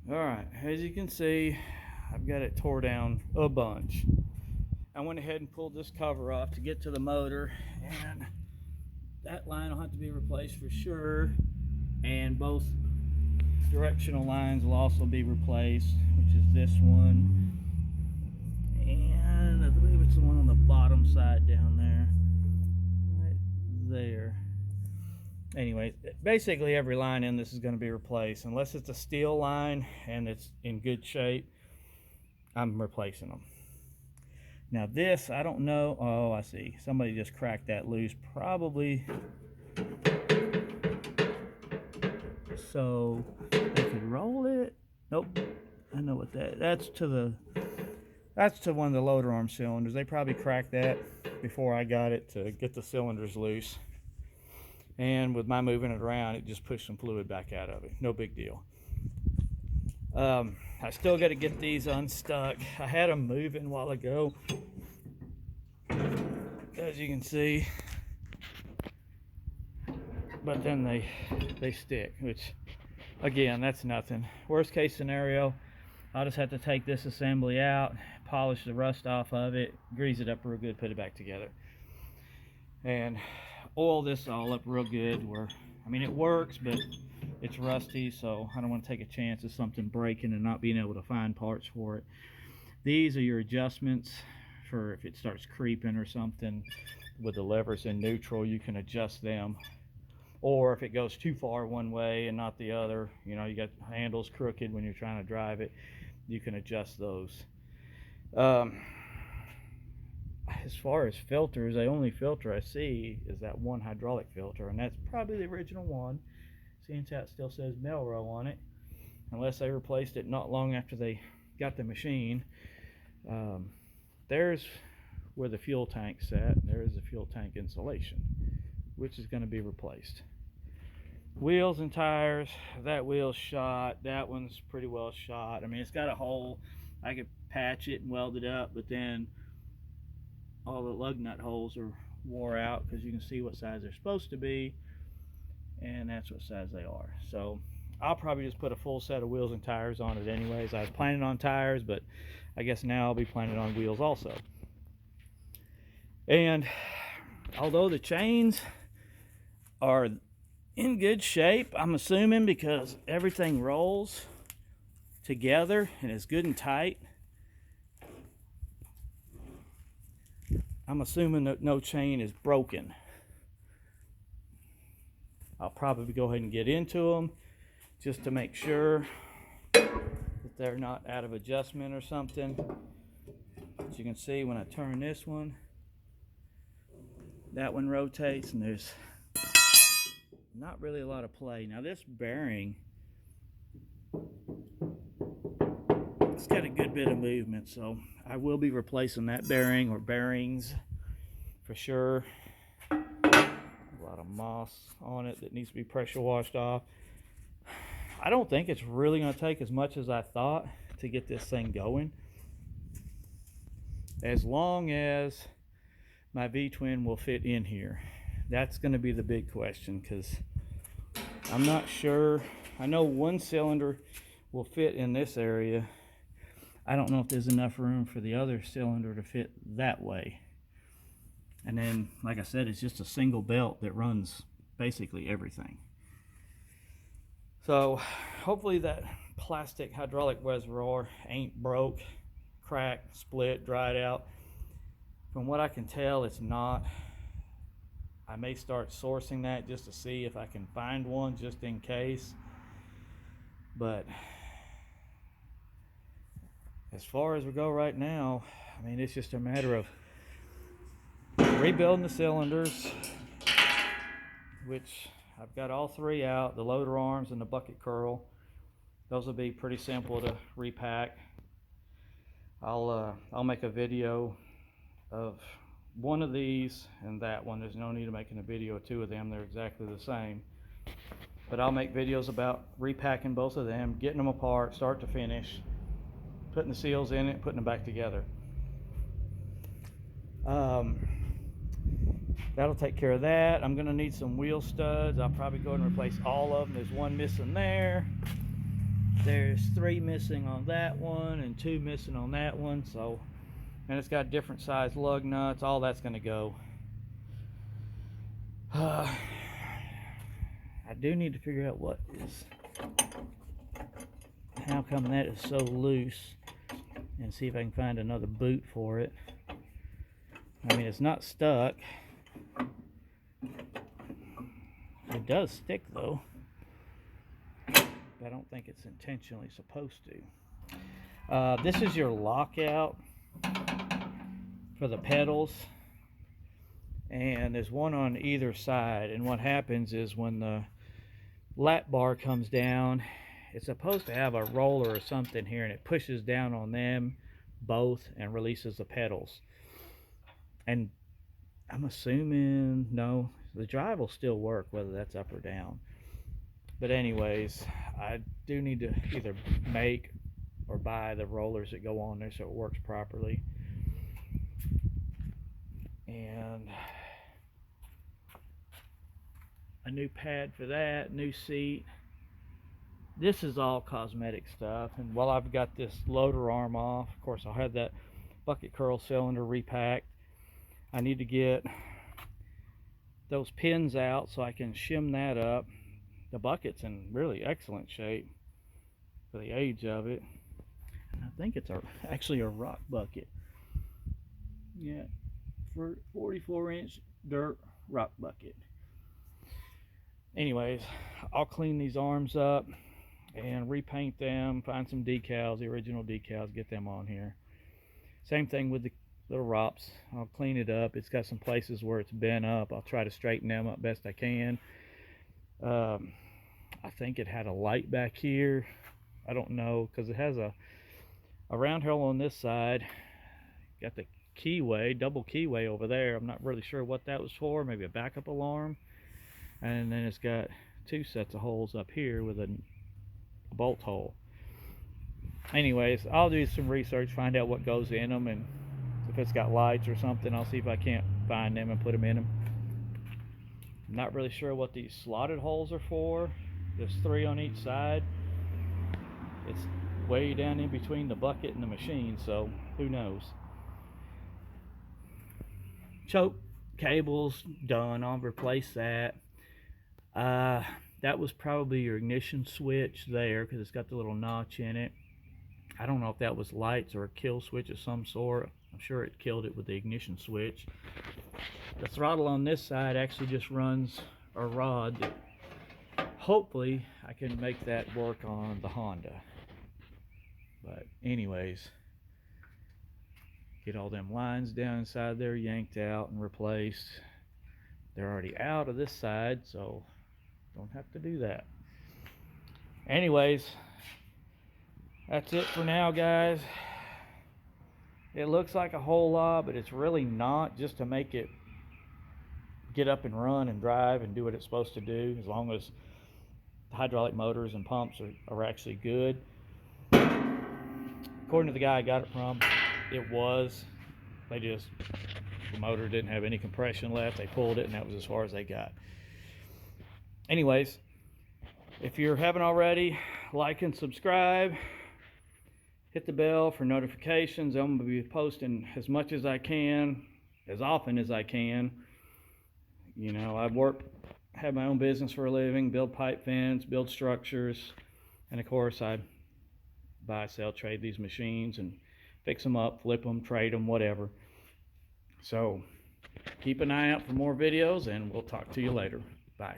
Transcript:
Alright, as you can see, I've got it tore down a bunch. I went ahead and pulled this cover off to get to the motor, and that line will have to be replaced for sure, and both directional lines will also be replaced, which is this one, and I believe it's the one on the bottom side down there, right there. Anyway, basically every line in this is going to be replaced unless it's a steel line and it's in good shape. I'm replacing them. Now this, I don't know. Oh, I see. Somebody just cracked that loose, probably. So they could roll it. Nope. I know what that's to one of the loader arm cylinders. They probably cracked that before I got it to get the cylinders loose. And with my moving it around, it just pushed some fluid back out of it. No big deal. I still got to get these unstuck. I had them moving a while ago, as you can see, but then they stick, which again, that's nothing. Worst case scenario, I'll just have to take this assembly out, polish the rust off of it, grease it up real good, put it back together, and oil this all up real good. I mean, it works, but it's rusty, so I don't want to take a chance of something breaking and not being able to find parts for it. These are your adjustments for if it starts creeping or something. With the levers in neutral, you can adjust them. Or if it goes too far one way and not the other, you know, you got handles crooked when you're trying to drive it, you can adjust those. As far as filters, the only filter I see is that one hydraulic filter, and that's probably the original one. Seeing how it still says Melro on it, unless they replaced it not long after they got the machine. There's where the fuel tank's at. There is a fuel tank insulation, which is going to be replaced. Wheels and tires, that wheel's shot, that one's pretty well shot. I mean, it's got a hole. I could patch it and weld it up, but then all the lug nut holes are wore out, because you can see what size they're supposed to be, and that's what size they are. So I'll probably just put a full set of wheels and tires on it anyways. I was planning on tires, but I guess now I'll be planning on wheels also. And although the chains are in good shape, I'm assuming, because everything rolls together and is good and tight, I'm assuming that no chain is broken. I'll probably go ahead and get into them just to make sure that they're not out of adjustment or something. As you can see, when I turn this one, that one rotates, and there's not really a lot of play. Now this bearing, it's got a good bit of movement, so I will be replacing that bearing, or bearings, for sure. A lot of moss on it that needs to be pressure washed off. I don't think it's really going to take as much as I thought to get this thing going, as long as my V-twin will fit in here. That's going to be the big question, because I'm not sure. I know one cylinder will fit in this area. I don't know if there's enough room for the other cylinder to fit that way. And then, like I said, it's just a single belt that runs basically everything. So hopefully that plastic hydraulic reservoir ain't broke, cracked, split, dried out. From what I can tell, it's not. I may start sourcing that just to see if I can find one, just in case. But as far as we go right now, I mean, it's just a matter of rebuilding the cylinders, which I've got all three out, the loader arms and the bucket curl. Those will be pretty simple to repack. I'll make a video of one of these and that one. There's no need of making a video of two of them. They're exactly the same. But I'll make videos about repacking both of them, getting them apart, start to finish, putting the seals in it, putting them back together. That'll take care of that. I'm gonna need some wheel studs. I'll probably go and replace all of them. There's one missing there. There's 3 missing on that one and 2 missing on that one. So, and it's got different size lug nuts. All that's going to go. I do need to figure out how come that is so loose, and see if I can find another boot for it. I mean, it's not stuck. It does stick though. I don't think it's intentionally supposed to. This is your lockout for the pedals, and there's one on either side, and what happens is when the lap bar comes down, it's supposed to have a roller or something here, and it pushes down on them both and releases the pedals. And I'm assuming, no, the drive will still work whether that's up or down. But anyways, I do need to either make or buy the rollers that go on there so it works properly. And a new pad for that, new seat. This is all cosmetic stuff. And while I've got this loader arm off, of course I'll have that bucket curl cylinder repacked. I need to get those pins out so I can shim that up. The bucket's in really excellent shape for the age of it. And I think it's actually a rock bucket. Yeah, for 44-inch dirt rock bucket. Anyways, I'll clean these arms up and repaint them, find some decals, the original decals, get them on here. Same thing with the little ROPS. I'll clean it up. It's got some places where it's bent up. I'll try to straighten them up best I can. I think it had a light back here. I don't know, because it has a round hole on this side. Got the keyway, double keyway over there. I'm not really sure what that was for. Maybe a backup alarm. And then it's got 2 sets of holes up here with a bolt hole. Anyways, I'll do some research, find out what goes in them, and if it's got lights or something, I'll see if I can't find them and put them in them. I'm not really sure what these slotted holes are for. There's 3 on each side. It's way down in between the bucket and the machine, so who knows. Choke cables done. I'll replace that. That was probably your ignition switch there, because it's got the little notch in it. I don't know if that was lights or a kill switch of some sort. I'm sure it killed it with the ignition switch. The throttle on this side actually just runs a rod that hopefully I can make that work on the Honda. But anyways, get all them lines down inside there yanked out and replaced. They're already out of this side, so don't have to do that. Anyways, that's it for now, guys. It looks like a whole lot, but it's really not, just to make it get up and run and drive and do what it's supposed to do, as long as the hydraulic motors and pumps are actually good. According to the guy I got it from, it was. The motor didn't have any compression left. They pulled it, and that was as far as they got. Anyways, if you haven't already, like and subscribe. Hit the bell for notifications. I'm going to be posting as much as I can, as often as I can. You know, have my own business for a living, build pipe fence, build structures, and of course I buy, sell, trade these machines and fix them up, flip them, trade them, whatever. So keep an eye out for more videos, and we'll talk to you later. Bye.